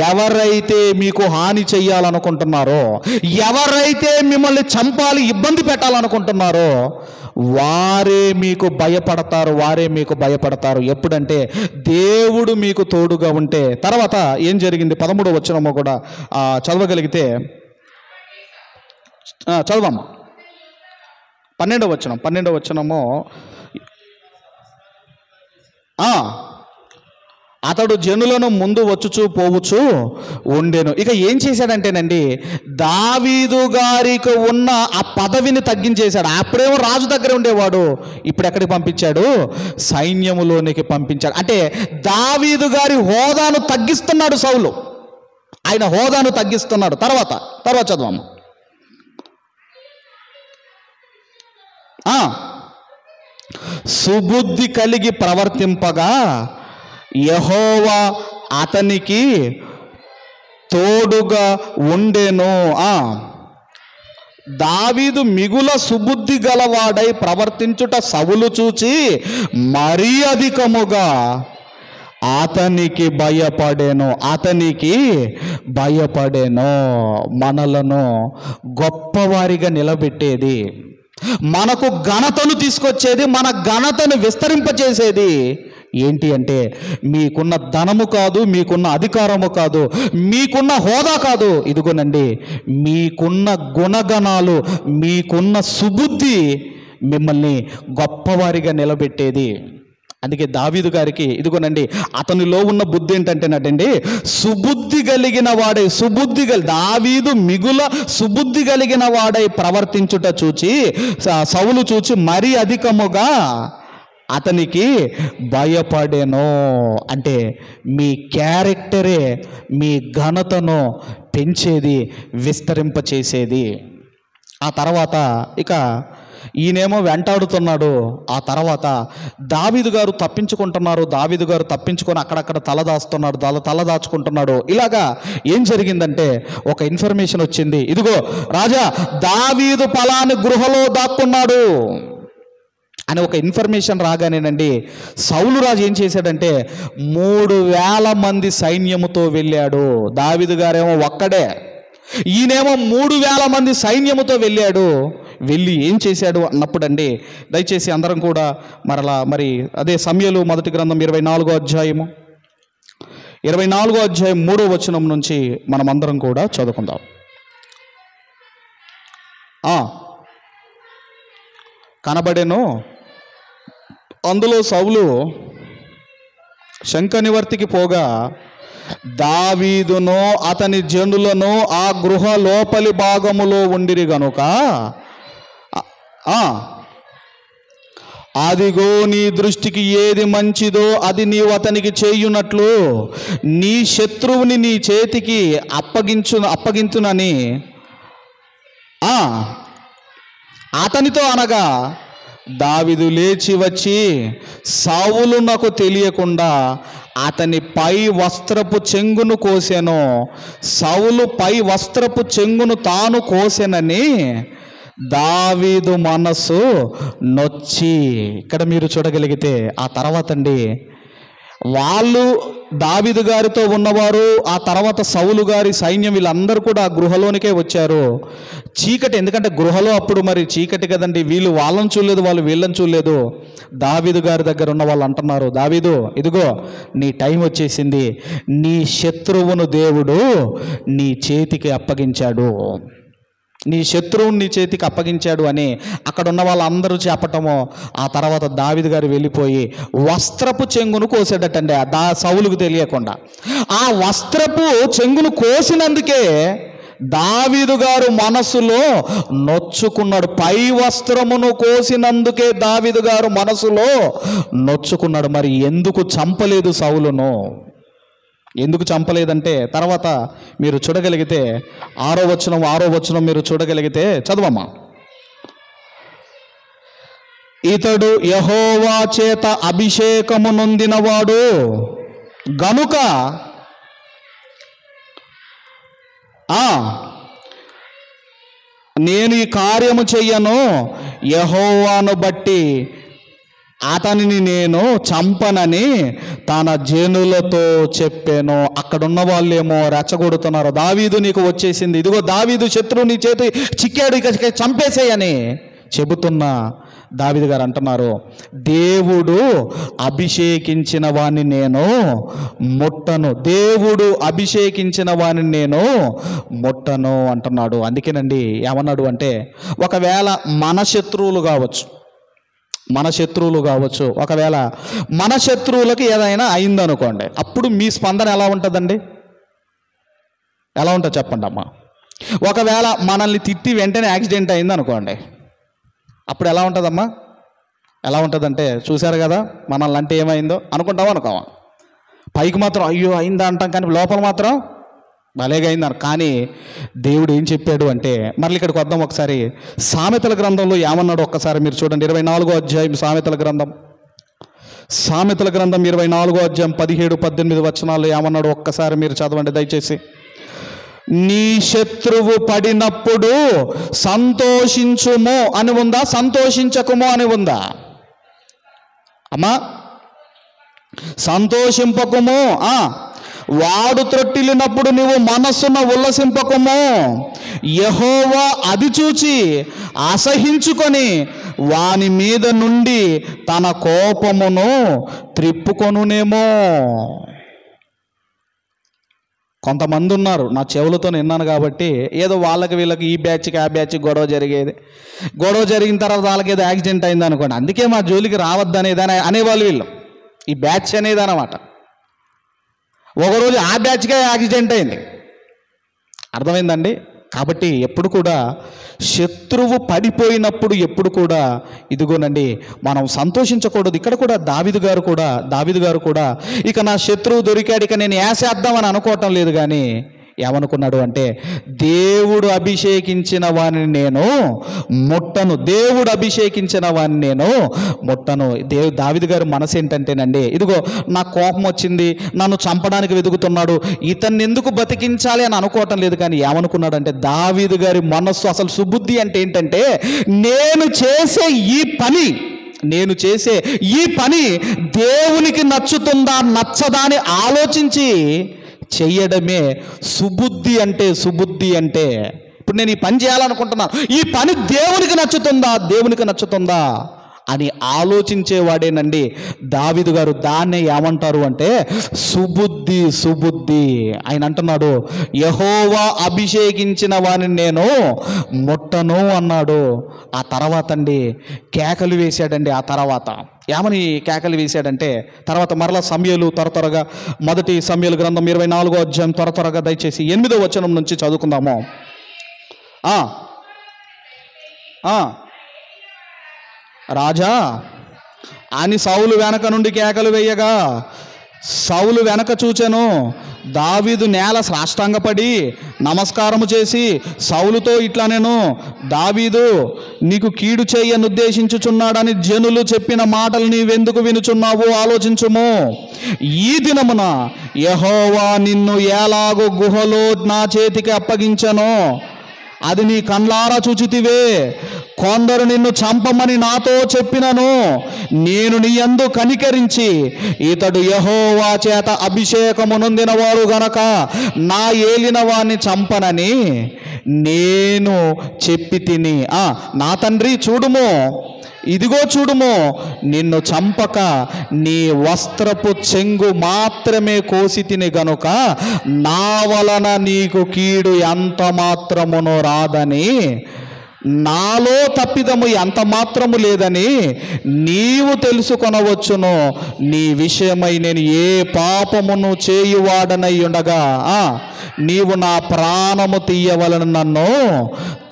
S1: ఎవరైతే మీకు హాని చెయ్యాలనుకుంటున్నారో, ఎవరైతే మిమ్మల్ని చంపాలి, ఇబ్బంది పెట్టాలనుకుంటున్నారో వారే మీకు భయపడతారు. ఎప్పుడంటే దేవుడు మీకు తోడుగా ఉంటే. తర్వాత ఏం జరిగింది? 13వ వచనము కూడా చదవగలిగితే చదవమ్మా. 12వ వచనము, అతడు జనులను ముందు వచ్చుచూ పోవచ్చు ఉండెను. ఇక ఏం చేశాడంటేనండి, దావీదు గారికి ఉన్న ఆ పదవిని తగ్గించేశాడు. అప్పుడేమో రాజు దగ్గర ఉండేవాడు, ఇప్పుడు ఎక్కడికి పంపించాడు? సైన్యములోనికి పంపించాడు. అంటే దావీదు గారి హోదాను తగ్గిస్తున్నాడు సౌలు. ఆయన హోదాను తగ్గిస్తున్నాడు. తర్వాత చదవమ్మ. సుబుద్ధి కలిగి ప్రవర్తింపగా యెహోవా అతనికి తోడుగా ఉండెను. దావీదు మిగుల సుబుద్ధి గలవాడై ప్రవర్తించుట సౌలు చూచి మరీ అధికముగా అతనికి భయపడెను. మనలను గొప్పవారిగా నిలబెట్టేది, మనకు ఘనతను తీసుకొచ్చేది, మన ఘనతను విస్తరింపచేసేది ఏంటి అంటే, మీకున్న ధనము కాదు, మీకున్న అధికారము కాదు, మీకున్న హోదా కాదు. ఇదిగోనండి, మీకున్న గుణగణాలు, మీకున్న సుబుద్ధి మిమ్మల్ని గొప్పవారిగా నిలబెట్టేది. అందుకే దావీదు గారికి ఇదిగోనండి, అతనిలో ఉన్న బుద్ధి ఏంటంటేనండి, దావీదు మిగుల సుబుద్ధి కలిగిన వాడై ప్రవర్తించుట చూచి సౌలు చూచి మరీ అధికముగా అతనికి భయపడెను. అంటే మీ క్యారెక్టరే మీ ఘనతను పెంచేది, విస్తరింపచేసేది. ఆ తర్వాత ఇక ఈయనేమో వెంటాడుతున్నాడు. ఆ తర్వాత దావీదు గారు తప్పించుకొని అక్కడక్కడ తలదాచుకుంటున్నాడు. ఇలాగా ఏం జరిగిందంటే, ఒక ఇన్ఫర్మేషన్ వచ్చింది. ఇదిగో రాజా, దావీదు పలాని గృహలో దాక్కున్నాడు అని ఒక ఇన్ఫర్మేషన్ రాగానేనండి, సౌలు రాజు ఏం చేశాడంటే 3000 మంది సైన్యముతో వెళ్ళాడు. దావీదు గారేమో ఒక్కడే ఈయనేమో 3000 మంది సైన్యముతో వెళ్ళాడు. వెళ్ళి ఏం చేశాడు అన్నప్పుడు అండి, దయచేసి అందరం కూడా మరి అదే సమూయేలు మొదటి గ్రంథం 24వ అధ్యాయము 3వ వచనం నుంచి మనం అందరం కూడా చదువుకుందాం. కనబడెను, అందులో సౌలు శంఖ నివర్తికి పోగా దావీదును అతని జనులను ఆ గృహ లోపలి భాగములో ఉండిరి గనుక అదిగో నీ దృష్టికి ఏది మంచిదో అది నీవు అతనికి చేయునట్లు నీ శత్రువుని నీ చేతికి అప్పగించునని అతనితో అనగా, దావీదు లేచి వచ్చి సౌలునకు తెలియకుండా అతని పై వస్త్రపు చెంగును కోసెను. సౌలు పై వస్త్రపు చెంగును తాను కోసెనని దావీదు మనస్సు నొచ్చి. ఇక్కడ మీరు చూడగలిగితే ఆ తర్వాత అండి, వాళ్ళు దావీదు గారితో ఉన్నవారు, ఆ తర్వాత సౌలు గారి సైన్యం వీళ్ళందరూ కూడా ఆ గృహలోనికే వచ్చారు. చీకటి, ఎందుకంటే గృహలో అప్పుడు మరి చీకటి కదండి, వీళ్ళు వాళ్ళని చూడలేదు, వాళ్ళు వీళ్ళని చూడలేదు. దావీదు గారి దగ్గర ఉన్న వాళ్ళు అంటున్నారు, దావీదు ఇదిగో నీ టైం వచ్చేసింది, నీ శత్రువును దేవుడు నీ చేతికి అప్పగించాడు, నీ శత్రువుని నీ చేతికి అప్పగించాడు అని అక్కడ ఉన్న వాళ్ళందరూ చెప్పటము. ఆ తర్వాత దావీదు గారు వెళ్ళిపోయి వస్త్రపు చెంగును కోసాడటండి సౌలుకు తెలియకుండా. ఆ వస్త్రపు చెంగును కోసినందుకే దావీదు గారు మనసులో నొచ్చుకున్నాడు. పై వస్త్రమును కోసినందుకే దావీదు గారు మనసులో నొచ్చుకున్నాడు. మరి ఎందుకు చంపలేదు సౌలును? ఎందుకు చంపలేదంటే తర్వాత మీరు చూడగలిగితే 6వ వచనం మీరు చూడగలిగితే చదవమ్మా. ఇతడు యెహోవా చేత అభిషేకము నొందినవాడు గనుక నేను ఈ కార్యము చెయ్యను, యెహోవాను బట్టి అతనిని నేను చంపనని తన జనులతో చెప్పాను. అక్కడున్న వాళ్ళేమో రెచ్చగొడుతున్నారు, దావీదు నీకు వచ్చేసింది, ఇదిగో దావీదు శత్రువు నీ చేతి చిక్కాడు, ఇక చంపేసేయని చెబుతున్న దావీదు గారు అంటున్నారు, దేవుడు అభిషేకించిన వాణ్ణి నేను ముట్టను, దేవుడు అభిషేకించిన వాణ్ణి నేను ముట్టను అంటున్నాడు. అందుకేనండి ఏమన్నాడు అంటే, ఒకవేళ మన శత్రువులు కావచ్చు, ఒకవేళ మన శత్రువులకు ఏదైనా అయిందనుకోండి, అప్పుడు మీ స్పందన ఎలా ఉంటుందండి? ఎలా ఉంటుంది చెప్పండి అమ్మా. ఒకవేళ మనల్ని తిట్టి వెంటనే యాక్సిడెంట్ అయిందనుకోండి, అప్పుడు ఎలా ఉంటుందమ్మా? ఎలా ఉంటుందంటే, చూశారు కదా మనల్ని అంటే ఏమైందో అనుకోవా? పైకి మాత్రం అయ్యో అయిందా అంటాం, కానీ లోపల మాత్రం భలేగా అయిందని. కానీ దేవుడు ఏం చెప్పాడు అంటే, మళ్ళీ ఇక్కడికి వద్దాం ఒకసారి. సామెతల గ్రంథంలో ఏమన్నాడు ఒక్కసారి మీరు చూడండి. 24వ అధ్యాయం సామెతల గ్రంథం 24వ అధ్యాయం 17-18 వచనాలు ఏమన్నాడు ఒక్కసారి మీరు చదవండి దయచేసి. నీ శత్రువు పడినప్పుడు సంతోషించుము అని ఉందా, సంతోషించకుము అని ఉందా అమ్మా? సంతోషింపకుము. వాడు త్రొట్టిల్లినప్పుడు నీవు మనస్సున ఉల్లసింపకుము. యెహోవా అది చూచి అసహించుకొని వాని మీద నుండి తన కోపమును త్రిప్పుకొనునేమో. కొంతమంది ఉన్నారు, నా చెవులతో విన్నాను కాబట్టి, ఏదో వాళ్ళకి వీళ్ళకి ఈ బ్యాచ్కి ఆ బ్యాచ్కి గొడవ జరిగిన తర్వాత వాళ్ళకి ఏదో యాక్సిడెంట్ అయింది అనుకోండి, అందుకే మా జోలికి రావద్దనేది అనేవాళ్ళు వీళ్ళు. ఈ బ్యాచ్ అనేది అన్నమాట. ఒకరోజు ఆ బ్యాచ్కే యాక్సిడెంట్ అయింది, అర్థమైందండి? కాబట్టి ఎప్పుడు కూడా శత్రువు పడిపోయినప్పుడు ఎప్పుడు కూడా ఇదిగోనండి మనం సంతోషించకూడదు. ఇక్కడ కూడా దావీదు గారు కూడా ఇక నా శత్రువు దొరికాడు, ఇక నేను వేసేద్దామని అనుకోవటం లేదు. కానీ ఏమనుకున్నాడు అంటే, దేవుడు అభిషేకించిన వాడిని నేను ముట్టను, దేవుడు అభిషేకించిన వాడిని నేను ముట్టను. దావీదు గారి మనసు ఏంటంటేనండి, ఇదిగో నా కోపం వచ్చింది, నన్ను చంపడానికి వెతుకుతున్నాడు, ఇతన్ని ఎందుకు బతికించాలి అని అనుకోవటం లేదు. కానీ ఏమనుకున్నాడంటే, దావీదు గారి మనస్సు అసలు సుబుద్ధి అంటే ఏంటంటే, నేను చేసే ఈ పని దేవునికి నచ్చుతుందా నచ్చదా అని ఆలోచించి చెయ్యడమే సుబుద్ధి అంటే. సుబుద్ధి అంటే ఇప్పుడు నేను ఈ పని చేయాలనుకుంటున్నాను, ఈ పని దేవునికి నచ్చుతుందా అని ఆలోచించేవాడేనండి దావీదు గారు. దాన్నే ఏమంటారు అంటే సుబుద్ధి. ఆయన అంటున్నాడు, యెహోవా అభిషేకించిన వానిని నేను ముట్టను అన్నాడు. ఆ తర్వాత అండి కేకలు వేశాడండి. ఆ తర్వాత ఏమని కేకలు వేశాడంటే, తర్వాత మరలా సమూయేలు త్వరగా 1 సమూయేలు గ్రంథం 24వ అధ్యాయం త్వరగా దయచేసి 8వ వచనం నుంచి చదువుకుందాము. రాజా అని సౌలు వెనక నుండి కేకలు వేయగా సౌలు వెనక చూచెను. దావీదు నేల సాష్టాంగపడి నమస్కారము చేసి సౌలుతో ఇట్లా, నేను దావీదు నీకు కీడు చేయను ఉద్దేశించుచున్నాడని జనులు చెప్పిన మాటలు నీవెందుకు వినుచున్నావు ఆలోచించుము. ఈ దినమున యెహోవా నిన్ను ఎలాగో గుహలో నా చేతికి అప్పగించెనో అది నీ కండ్లారా చూచితివే. కొందరు నిన్ను చంపమని నాతో చెప్పినను నేను నీ యందు కనికరించి ఇతడు యెహోవా చేత అభిషేకము నొందినవాడు గనక నా ఏలిన వాణ్ణి చంపనని నేను చెప్పి తిని, నా తండ్రి చూడుము, ఇదిగో చూడుము, నిన్ను చంపక నీ వస్త్రపు చెంగు మాత్రమే కోసి తిని గనుక నా వలన నీకు కీడు ఎంత మాత్రమునో రాదని, నాలో తప్పిదము ఎంత మాత్రము లేదని నీవు తెలుసుకొనవచ్చును. నీ విషయమై నేను ఏ పాపమును చేయువాడనై ఉండగా నీవు నా ప్రాణము తీయవలని నన్ను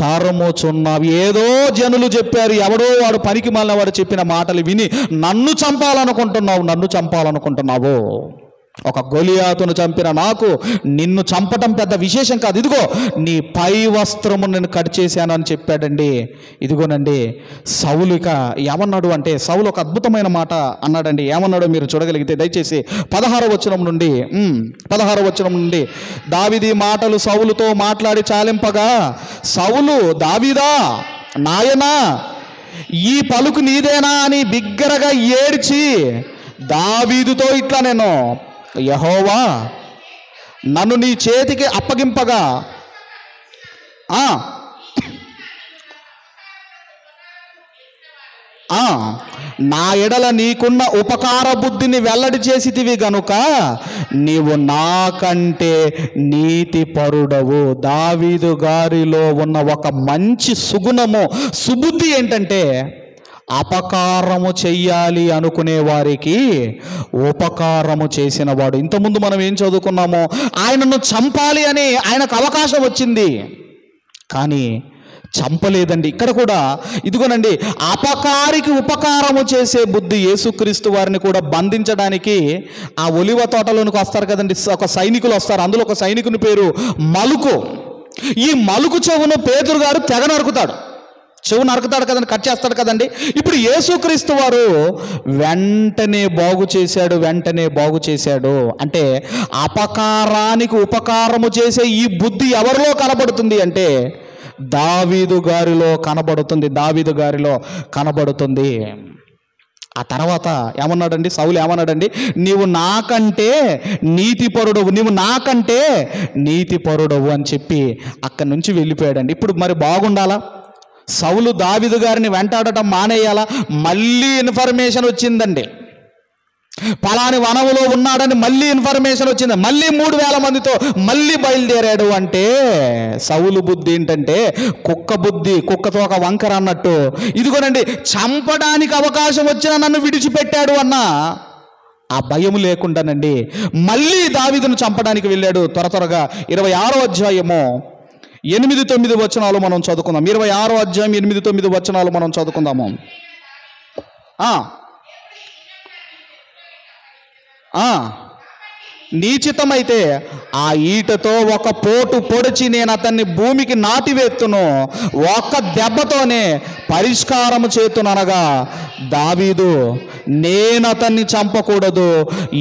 S1: తరుముచున్నావు. ఏదో జనులు చెప్పారు, ఎవడో వాడు పనికి మాలిన వాడు చెప్పిన మాటలు విని నన్ను చంపాలనుకుంటున్నావు. ఒక గొలియాతును చంపిన నాకు నిన్ను చంపటం పెద్ద విశేషం కాదు. ఇదిగో నీ పై వస్త్రము నేను కట్ చేశాను అని చెప్పాడండి. ఇదిగోనండి సౌలు ఇక ఏమన్నాడు అంటే, సౌలు ఒక అద్భుతమైన మాట అన్నాడండి. ఏమన్నాడో మీరు చూడగలిగితే దయచేసి 16వ వచనం నుండి దావీదు మాటలు సౌలుతో మాట్లాడి చాలింపగా సౌలు, దావీదా నాయనా ఈ పలుకు నీదేనా అని బిగ్గరగా ఏడ్చి దావీదుతో ఇట్లా, నేను యెహోవా నన్ను నీ చేతికి అప్పగింపగా నా ఎడల నీకున్న ఉపకార బుద్ధిని వెల్లడి చేసితివి గనుక నీవు నాకంటే నీతి పరుడవు. దావీదు గారిలో ఉన్న ఒక మంచి సుగుణము, సుబుద్ధి ఏంటంటే అపకారము చెయ్యాలి అనుకునే వారికి ఉపకారము చేసిన వాడు. ఇంతకుముందు మనం ఏం చదువుకున్నామో, ఆయనను చంపాలి అని ఆయనకు అవకాశం వచ్చింది కానీ చంపలేదండి. ఇక్కడ కూడా ఇదిగోనండి అపకారికి ఉపకారము చేసే బుద్ధి. యేసుక్రీస్తు వారిని కూడా బంధించడానికి ఆ ఒలివ తోటలోనికి వస్తారు కదండి, ఒక సైనికులు వస్తారు. అందులో ఒక సైనికుని పేరు మలుకు. ఈ మలుకు చెవును పేతురు గారు తెగ నరుకుతాడు. చెవు నరుకుతాడు కదండి, కట్ చేస్తాడు కదండి. ఇప్పుడు యేసుక్రీస్తు వారు వెంటనే బాగు చేశాడు. అంటే అపకారానికి ఉపకారము చేసే ఈ బుద్ధి ఎవరిలో కనబడుతుంది అంటే దావీదు గారిలో కనబడుతుంది. ఆ తర్వాత ఏమన్నాడండి సౌలు, ఏమన్నాడండి, నీవు నాకంటే నీతిపరుడవు అని చెప్పి అక్కడి నుంచి వెళ్ళిపోయాడండి. ఇప్పుడు మరి బాగుండాలా? సౌలు దావీదు గారిని వెంటాడటం మానేయాలా? మళ్ళీ ఇన్ఫర్మేషన్ వచ్చిందండి, పలాని వనములో ఉన్నాడని మళ్ళీ ఇన్ఫర్మేషన్ వచ్చింది. మళ్ళీ 3000 మందితో మళ్ళీ బయలుదేరాడు. అంటే సౌలు బుద్ధి ఏంటంటే కుక్క బుద్ధి, కుక్కతో ఒక వంకర అన్నట్టు. ఇదిగోనండి చంపడానికి అవకాశం వచ్చినా నన్ను విడిచిపెట్టాడు అన్న ఆ భయం లేకుండానండి మళ్ళీ దావీదును చంపడానికి వెళ్ళాడు. త్వరగా 26వ అధ్యాయము 8-9 వచనాలు మనం చదువుకుందాం. 26వ అధ్యాయం 8-9 వచనాలు మనం చదువుకుందాము. నీచితమైతే ఆ ఈటతో ఒక పోటు పొడిచి నేను అతన్ని భూమికి నాటివేత్తును, ఒక్క దెబ్బతోనే పరిష్కారము చేతుననగా దావీదు, నేను అతన్ని చంపకూడదు,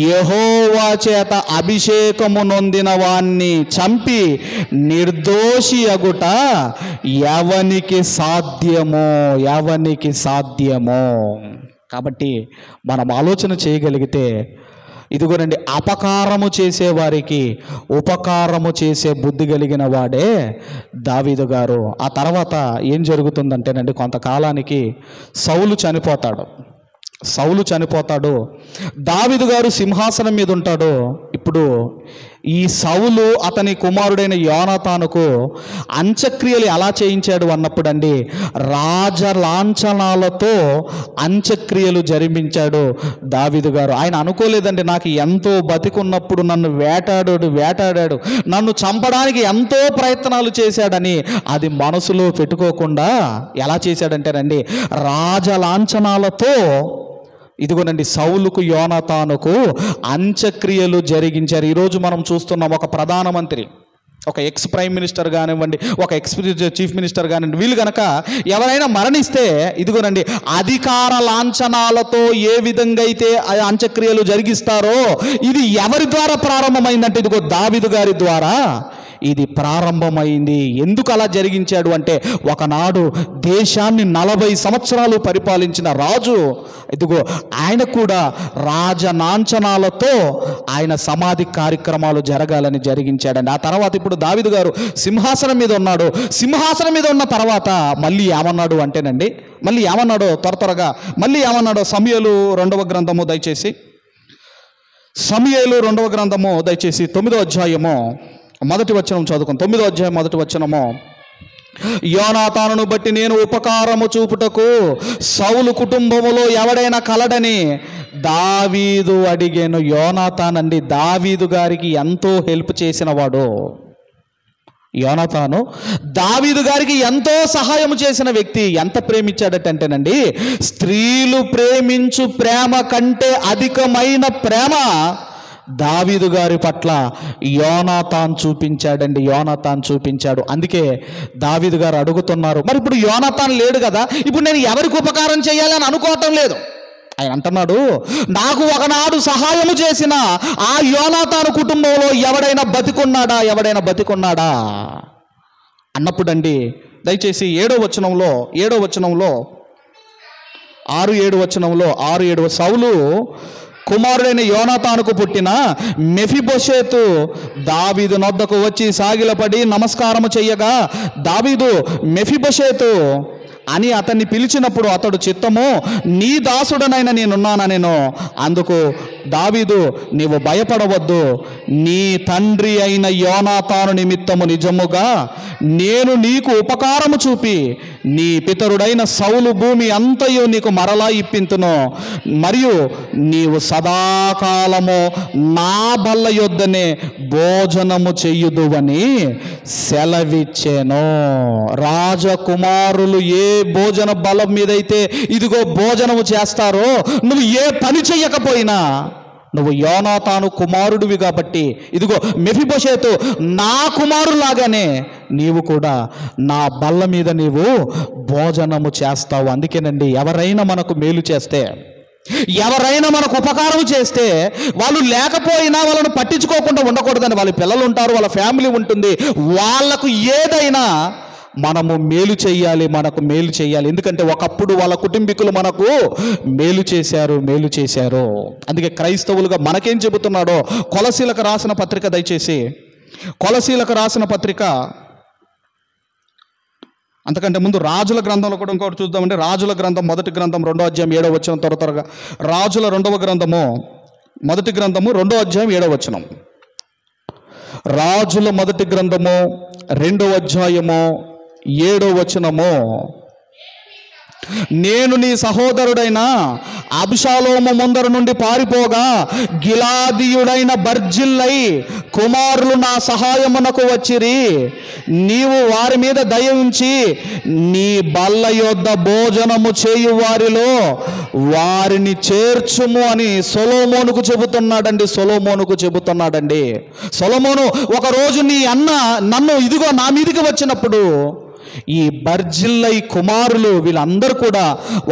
S1: యెహోవా చేత అభిషేకము నొందిన వాణ్ణి చంపి నిర్దోషి అగుట ఎవనికి సాధ్యమో. కాబట్టి మనం ఆలోచన చేయగలిగితే ఇదిగోనండి, అపకారము చేసేవారికి ఉపకారము చేసే బుద్ధి కలిగిన వాడే దావీదు గారు. ఆ తర్వాత ఏం జరుగుతుందంటేనండి, కొంతకాలానికి సౌలు చనిపోతాడు. దావీదు గారు సింహాసనం మీద ఉంటాడు. ఇప్పుడు ఈ సౌలు అతని కుమారుడైన యోనాతానుకు అంత్యక్రియలు ఎలా చేయించాడు అన్నప్పుడు అండి, రాజలాంఛనాలతో అంత్యక్రియలు జరిపించాడు దావీదు గారు. ఆయన అనుకోలేదండి, నాకు ఎంతో బతికున్నప్పుడు నన్ను వేటాడాడు, నన్ను చంపడానికి ఎంతో ప్రయత్నాలు చేశాడని. అది మనసులో పెట్టుకోకుండా ఎలా చేశాడంటేనండి, రాజలాంఛనాలతో ఇదిగోనండి సౌలుకు యోనాతానుకు అంత్యక్రియలు జరిగించారు. ఈరోజు మనం చూస్తున్నాం, ఒక ప్రధానమంత్రి, ఒక ఎక్స్ ప్రైమ్ మినిస్టర్ కానివ్వండి, ఒక ఎక్స్ చీఫ్ మినిస్టర్ కానివ్వండి, వీళ్ళు కనుక ఎవరైనా మరణిస్తే ఇదిగోనండి అధికార లాంఛనాలతో ఏ విధంగా అయితే అంత్యక్రియలు జరిగిస్తారో, ఇది ఎవరి ద్వారా ప్రారంభమైందంటే ఇదిగో దావీదు గారి ద్వారా ఇది ప్రారంభమైంది. ఎందుకు అలా జరిగించాడు అంటే, ఒకనాడు దేశాన్ని 40 సంవత్సరాలు పరిపాలించిన రాజు, ఇదిగో ఆయన కూడా రాజలాంఛనాలతో ఆయన సమాధి కార్యక్రమాలు జరగాలని జరిగించాడండి. ఆ తర్వాత ఇప్పుడు దావీదు గారు సింహాసనం మీద ఉన్నాడు. సింహాసనం మీద ఉన్న తర్వాత మళ్ళీ ఏమన్నాడు అంటేనండి, త్వరగా సమూయేలు 2వ గ్రంథము దయచేసి 9వ అధ్యాయము 1వ వచనం చదువుకుని. 9వ అధ్యాయం 1వ వచనము, యోనాతానును బట్టి నేను ఉపకారము చూపుటకు సౌలు కుటుంబములో ఎవడైనా కలడని దావీదు అడిగాను. యోనాతానండి దావీదు గారికి ఎంతో హెల్ప్ చేసిన వాడు. యోనాతాను దావీదు గారికి ఎంతో సహాయం చేసిన వ్యక్తి. ఎంత ప్రేమించాడటంటేనండి, స్త్రీలు ప్రేమించు ప్రేమ కంటే అధికమైన ప్రేమ దావీదు గారి పట్ల యోనాతాన్ చూపించాడు. అందుకే దావీదు గారు అడుగుతున్నారు, మరి ఇప్పుడు యోనాతాన్ లేడు కదా, ఇప్పుడు నేను ఎవరికి ఉపకారం చేయాలని అనుకోవటం లేదు. ఆయన అంటున్నాడు, నాకు ఒకనాడు సహాయము చేసిన ఆ యోనాతాను కుటుంబంలో ఎవడైనా బతికున్నాడా అన్నప్పుడు అండి, దయచేసి 7వ వచనంలో 6-7 సౌలు కుమారుడైన యోనాతానుకు పుట్టిన మెఫీబోషెతు దావీదు నొద్దకు వచ్చి సాగిలపడి నమస్కారము చెయ్యగా, దావీదు మెఫీబోషెతు అని అతన్ని పిలిచినప్పుడు అతడు చిత్తము, నీ దాసుడనైనా నేనున్నానెను. అందుకు దావీదు, నీవు భయపడవద్దు, నీ తండ్రి అయిన యోనాతాను నిమిత్తము నిజముగా నేను నీకు ఉపకారము చూపి నీ పితరుడైన సౌలు భూమి అంతయు నీకు మరలా ఇప్పింతును, మరియు నీవు సదాకాలము నా బల్ల యొద్దనే భోజనము చెయ్యుదువని సెలవిచ్చెను. రాజకుమారులు ఏ భోజన బలం మీదైతే ఇదిగో భోజనము చేస్తారో, నువ్వు ఏ పని చెయ్యకపోయినా నువ్వు యోనాతాను కుమారుడివి కాబట్టి, ఇదిగో మెఫీబోషెతు నా కుమారులాగానే నీవు కూడా నా బల్ల మీద నీవు భోజనము చేస్తావు. అందుకేనండి, ఎవరైనా మనకు మేలు చేస్తే, ఎవరైనా మనకు ఉపకారం చేస్తే, వాళ్ళు లేకపోయినా వాళ్ళను పట్టించుకోకుండా ఉండకూడదని. వాళ్ళ పిల్లలు ఉంటారు, వాళ్ళ ఫ్యామిలీ ఉంటుంది, వాళ్ళకు ఏదైనా మనము మేలు చేయాలి, ఎందుకంటే ఒకప్పుడు వాళ్ళ కుటుంబీకులు మనకు మేలు చేశారు. అందుకే క్రైస్తవులుగా మనకేం చెబుతున్నాడో కొలసీలకు రాసిన పత్రిక, దయచేసి కొలసీలకు రాసిన పత్రిక, అంతకంటే ముందు రాజుల గ్రంథంలో కూడా ఇంకొకటి చూద్దామంటే, రాజుల గ్రంథం 1వ గ్రంథం 2వ అధ్యాయం 7వ వచనం, త్వరగా రాజుల 2వ గ్రంథము 1వ గ్రంథము 2వ అధ్యాయం 7వ వచనం. రాజుల 1వ గ్రంథము 2వ అధ్యాయము 7వ వచనము, నేను నీ సహోదరుడైన అబ్షాలోము ముందర నుండి పారిపోగా గిలాదీయుడైన బర్జిల్లై కుమారులు నా సహాయమునకు వచ్చిరి, నీవు వారి మీద దయ ఉంచి నీ బల్ల యొద్ద భోజనము చేయు వారిలో వారిని చేర్చుము అని సొలొమోనుకు చెబుతున్నాడండి. సొలొమోను ఒకరోజు నీ అన్న నన్ను ఇదిగో నా మీదికి వచ్చినప్పుడు ఈ బర్జిల్లై కుమారులు వీళ్ళందరూ కూడా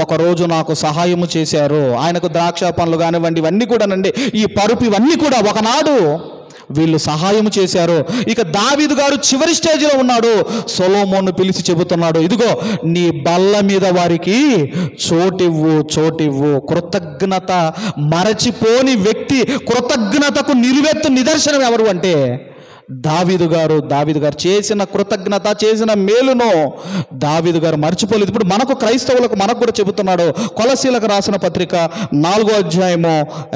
S1: ఒకరోజు నాకు సహాయము చేశారు. ఆయనకు ద్రాక్ష పండ్లు కానివ్వండి, ఇవన్నీ కూడా నండి, ఈ పరుపు ఇవన్నీ కూడా ఒకనాడు వీళ్ళు సహాయం చేశారు. ఇక దావీదు గారు చివరి స్టేజ్లో ఉన్నాడు. సొలొమోను పిలిచి చెబుతున్నాడు, ఇదిగో నీ బల్ల మీద వారికి చోటివ్వు. కృతజ్ఞత మరచిపోని వ్యక్తి, కృతజ్ఞతకు నిలువెత్తు నిదర్శనం ఎవరు అంటే దావీదు గారు చేసిన కృతజ్ఞత, చేసిన మేలును దావీదు గారు మర్చిపోలేదు. ఇప్పుడు మనకు క్రైస్తవులకు మనకు కూడా చెబుతున్నాడు. కొలసీలకు రాసిన పత్రిక 4వ అధ్యాయము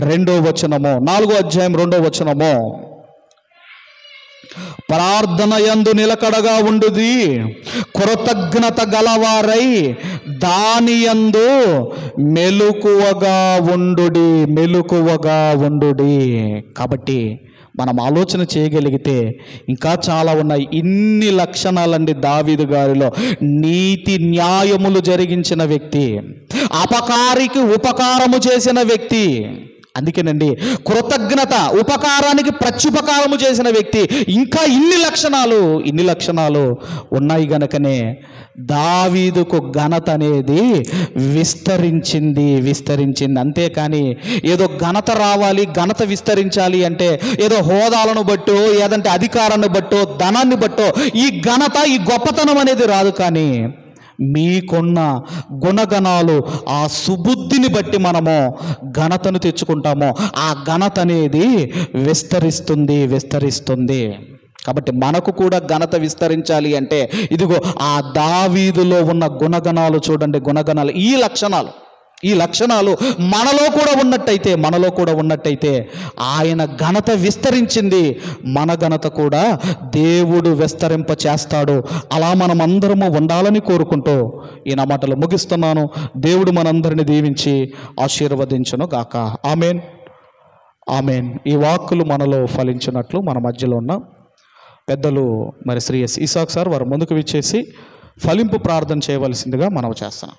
S1: 2వ వచనము, 4వ అధ్యాయం 2వ వచనము, ప్రార్థన యందు నిలకడగా ఉండుడి, కృతజ్ఞత గలవారై దాని యందు మెలకువగా ఉండుడి. కాబట్టి మనం ఆలోచన చేయగలిగితే ఇంకా చాలా ఉన్నాయి. ఇన్ని లక్షణాలండి దావీదు గారిలో. నీతి న్యాయములు జరిగించిన వ్యక్తి, అపకారికి ఉపకారము చేసిన వ్యక్తి. అందుకేనండి కృతజ్ఞత, ఉపకారానికి ప్రత్యుపకారము చేసిన వ్యక్తి. ఇంకా ఇన్ని లక్షణాలు ఉన్నాయి గనుకనే దావీదుకు ఘనత అనేది విస్తరించింది. అంతేకాని ఏదో ఘనత రావాలి, ఘనత విస్తరించాలి అంటే ఏదో హోదాలను బట్టో, ఏదంటే అధికారాన్ని బట్టో, ధనాన్ని బట్టో ఈ ఘనత, ఈ గొప్పతనం అనేది రాదు. కానీ మీకున్న గుణగణాలు, ఆ సుబుద్ధిని బట్టి మనము ఘనతను తెచ్చుకుంటాము. ఆ ఘనత అనేది విస్తరిస్తుంది. కాబట్టి మనకు కూడా ఘనత విస్తరించాలి అంటే ఇదిగో ఆ దావీదులో ఉన్న గుణగణాలు చూడండి. గుణగణాలు, ఈ లక్షణాలు మనలో కూడా ఉన్నట్టయితే ఆయన ఘనత విస్తరించింది. మన ఘనత కూడా దేవుడు విస్తరింప చేస్తాడు. అలా మనం అందరము ఉండాలని కోరుకుంటూ ఈ నా మాటలు ముగిస్తున్నాను. దేవుడు మనందరిని దీవించి ఆశీర్వదించును గాక. ఆమెన్. ఈ వాక్కులు మనలో ఫలించినట్లు మన మధ్యలో ఉన్న పెద్దలు మరి శ్రీ ఎస్ ఇసాక్ సార్ వారు ముందుకు విచ్చేసి ఫలింపు ప్రార్థన చేయవలసిందిగా మనవి చేస్తాను.